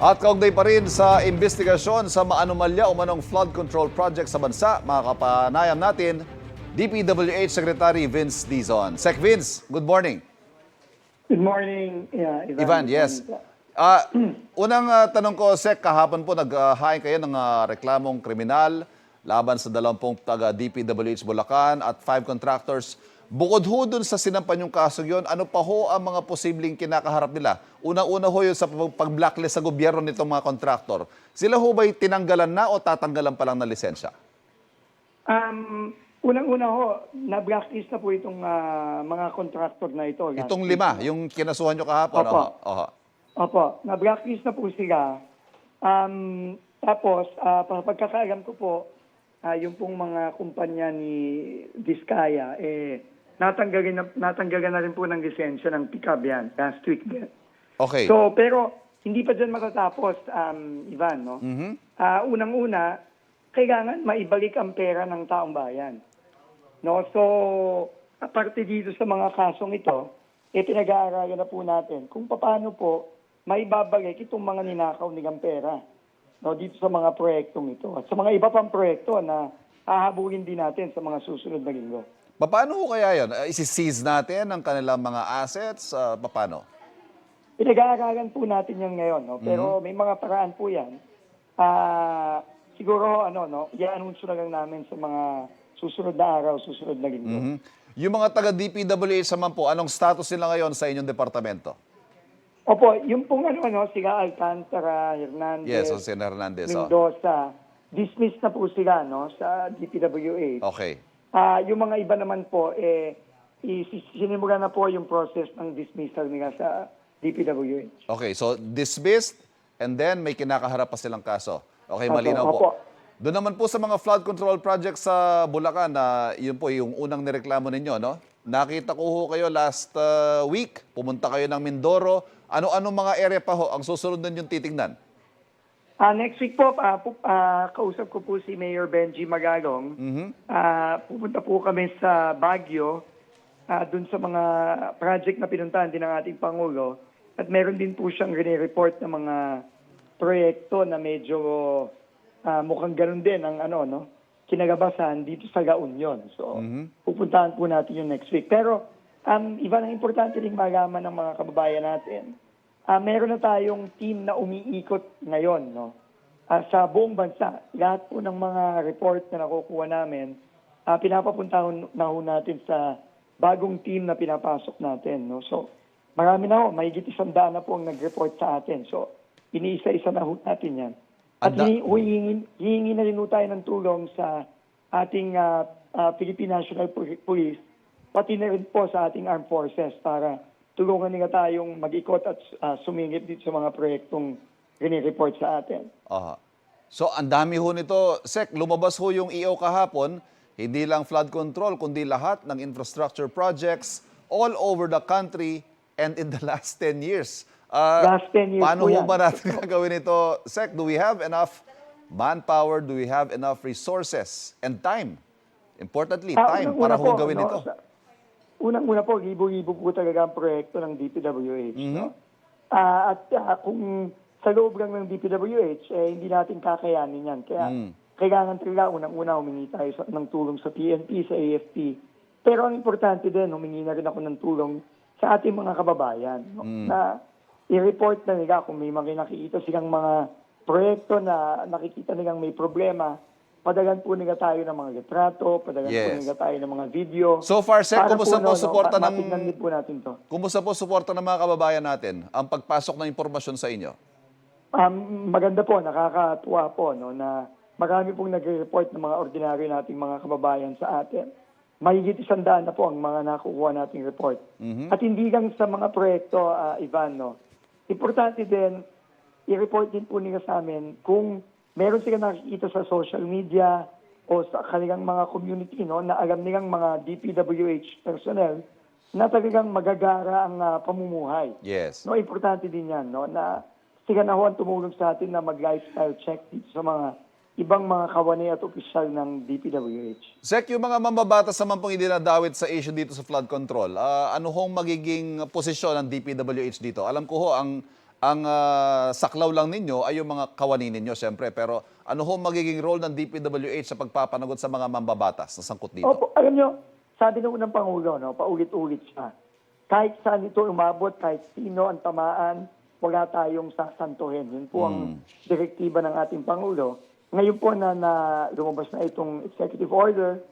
At kaugnay pa rin sa investigasyon sa maanomalya o manong flood control project sa bansa, makakapanayam natin, DPWH Secretary Vince Dizon. Sec Vince, good morning. Good morning, Ivan, Good yes. morning po. Unang tanong ko, Sec, kahapon po naghahain kayo ng reklamong kriminal laban sa 20 taga DPWH Bulacan at 5 contractors. Bukod ho dun sa sinampan yung kaso yun, ano pa ho ang mga posibleng kinakaharap nila? Unang-una ho yun sa pag-blacklist sa gobyerno nitong mga contractor. Sila ho ba'y tinanggalan na o tatanggalan pa lang na lisensya? Unang-una ho, na-blacklist na po itong mga contractor na ito. Itong 5, yung kinasuhan nyo kahapon. Opo. Oho. Opo, na-blacklist na po sila. Tapos, pagkakaalam ko po, yung pong mga kumpanya ni Vizcaya, natanggalan na rin po ng lisensya ng pickup yan, last week din. Okay. So, pero hindi pa dyan matatapos, Ivan, no? Unang-una, kailangan maibalik ang pera ng taong bayan. No? So, aparte dito sa mga kasong ito, pinag-aaralan na po natin kung paano po maibabalik itong mga ninakaw nilang pera, no, dito sa mga proyektong ito. At sa mga iba pang proyekto na hahabulin din natin sa mga susunod na linggo. Paano ho kaya yun? Isi-seize natin ang kanilang mga assets? Paano? Pinag-aaralan po natin yan ngayon, no? Pero may mga paraan po yan. Siguro, i-anunsyo na lang namin sa mga susunod na araw, susunod na linggo. Yung mga taga DPWH naman po, anong status nila ngayon sa inyong departamento? Opo, yung pong sila Alcantara, Hernandez, Yes, Jose Hernandez. Mendoza, dismissed na po sila, no, sa DPWH. Okay. Yung mga iba naman po, sinimula na po yung process ng dismissal nila sa DPWH. Okay, so dismissed and then may kinakaharap pa silang kaso. Okay, Opo, malinaw opo. po. Doon naman po sa mga flood control projects sa Bulacan, yun po yung unang nireklamo ninyo, no? Nakita ko ho kayo last week, pumunta kayo ng Mindoro. Ano-ano mga area pa ho ang susunod ninyong titingnan? Next week po, kausap ko po si Mayor Benji Magalong. Pupunta po kami sa Baguio, dun sa mga project na pinuntahan din ng ating Pangulo. At meron din po siyang report ng mga proyekto na medyo mukhang ganun din ang kinagabasan dito sa La Union. So, pupuntahan po natin yung next week. Pero, iba ang importante rin malaman ng mga kababayan natin. Meron na tayong team na umiikot ngayon, no? Sa buong bansa. Lahat po ng mga report na nakukuha namin, pinapapunta na ho natin sa bagong team na pinapasok natin, no? So, marami na ho, mahigit 100 na po ang nag-report sa atin. So, iniisa-isa na ho natin yan. At hihingi na rin ho tayo ng tulong sa ating Philippine National Police, pati na rin po sa ating armed forces para tulungan nila tayong mag-ikot at sumingit dito sa mga proyektong rini-report sa atin. So, ang dami ho nito. Sec, lumabas ho yung EO kahapon, hindi lang flood control, kundi lahat ng infrastructure projects all over the country and in the last 10 years. Last 10 years paano po ho yan. ba natin gagawin ito? Sec, do we have enough manpower? Do we have enough resources and time? Importantly, time para ho gawin ito. Unang-una po, libo-libo po talaga ang proyekto ng DPWH. No? Kung sa loob lang ng DPWH, hindi natin kakayanin yan. Kaya kailangan talaga unang-una humingi tayo ng tulong sa PNP, sa AFP. Pero ang importante din, humingi na rin ako ng tulong sa ating mga kababayan. No? Na i-report na nila kung may mga nakikita silang mga proyekto na nakikita nilang may problema. Padagan po nila tayo ng mga litrato, padagan po nila tayo ng mga video. So far, Sec, kumusta po suporta matignan din po natin to. Kumusta po suporta ng mga kababayan natin ang pagpasok ng impormasyon sa inyo? Maganda po, nakakatuwa po, no, na marami pong nagre-report ng mga ordinaryo nating mga kababayan sa atin. Mahigit 100 na po ang mga nakukuha nating report. At hindi lang sa mga proyekto, Ivan, no. Importante din, i-report din po nila sa amin kung meron silang nakikita sa social media o sa kanilang mga community, no, na alam nilang mga DPWH personnel na talagang magagara ang pamumuhay. Yes. No, importante din yan, no, na sila na ho ang tumulong sa atin na mag-lifestyle check dito sa mga ibang mga kawani at opisyal ng DPWH. Sec, yung mga mambabatas naman pong idinadawit sa issue dito sa flood control, ano hong magiging posisyon ng DPWH dito? Alam ko ho, ang ang saklaw lang ninyo ay yung mga kawani ninyo, siyempre. Pero ano ho magiging role ng DPWH sa pagpapanagot sa mga mambabatas na sangkot dito? Opo, alam nyo, sabi ng unang Pangulo, no, paulit-ulit siya. Kahit saan ito umabot, kahit sino ang tamaan, wala tayong sasantuhin. Yun po ang direktiba ng ating Pangulo. Ngayon po na lumabas na itong executive order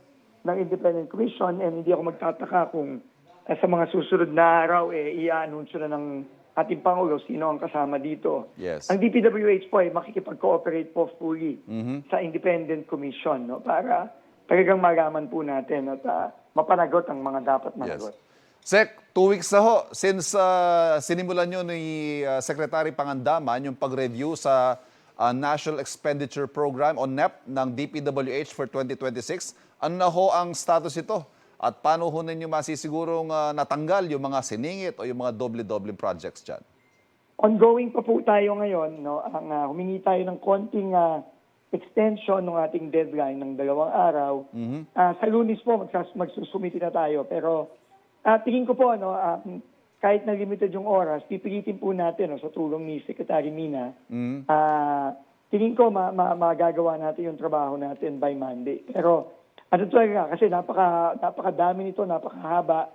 ng Independent Commission, and hindi ako magtataka kung sa mga susunod na araw, i-anunsyo na ng ating Pangulo sino ang kasama dito. Yes. Ang DPWH po ay makikipag-cooperate po fully sa Independent Commission, no, para talagang malaman po natin at mapanagot ang mga dapat managot. Yes. Sec, 2 weeks na ho since sinimulan nyo ni Secretary Pangandaman yung pag-review sa National Expenditure Program o NEP ng DPWH for 2026. Ano na ho ang status ito? At paano ho ninyo masisigurong natanggal yung mga siningit o yung mga doble-doble projects dyan? Ongoing pa po tayo ngayon. No? Humingi tayo ng konting extension ng ating deadline ng 2 araw. Sa Lunes po, magsusumiti na tayo. Pero tingin ko po, kahit na limited yung oras, pipilitin po natin sa tulong ni Secretary Mina. Tingin ko magagawa natin yung trabaho natin by Monday. Pero ano talaga, kasi napakadami nito, napakahaba.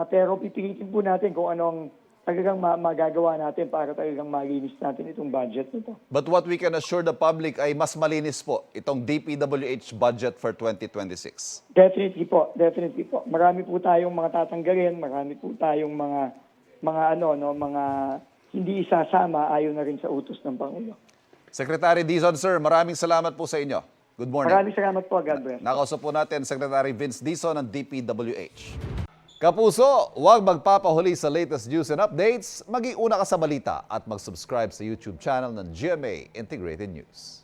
Pero pipilitin po natin kung anong talagang magagawa natin para talagang malinis natin itong budget nito. But what we can assure the public ay mas malinis po itong DPWH budget for 2026. Definitely po, definitely po. Marami po tayong mga tatanggalin, marami po tayong mga hindi isasama ayon na rin sa utos ng Pangulo. Secretary Dizon, sir, maraming salamat po sa inyo. Good morning. Maraming salamat po, God bless. Nakausap po natin Secretary Vince Dizon ng DPWH. Kapuso, huwag magpapahuli sa latest news and updates. Maging una ka sa balita at mag-subscribe sa YouTube channel ng GMA Integrated News.